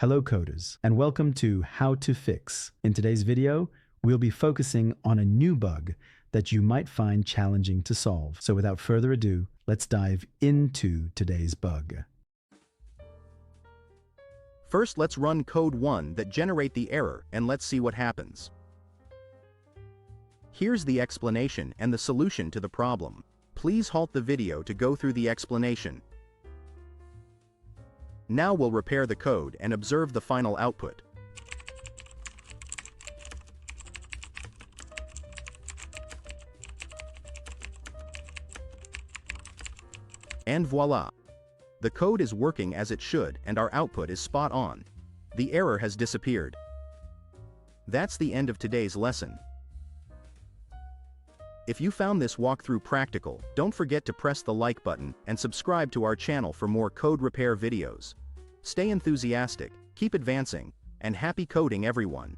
Hello coders, and welcome to How to Fix. In today's video, we'll be focusing on a new bug that you might find challenging to solve. So without further ado, let's dive into today's bug. First, let's run code 1 that generate the error and let's see what happens. Here's the explanation and the solution to the problem. Please halt the video to go through the explanation. Now we'll repair the code and observe the final output. And voila! The code is working as it should and our output is spot on. The error has disappeared. That's the end of today's lesson. If you found this walkthrough practical, don't forget to press the like button and subscribe to our channel for more code repair videos. Stay enthusiastic, keep advancing, and happy coding everyone.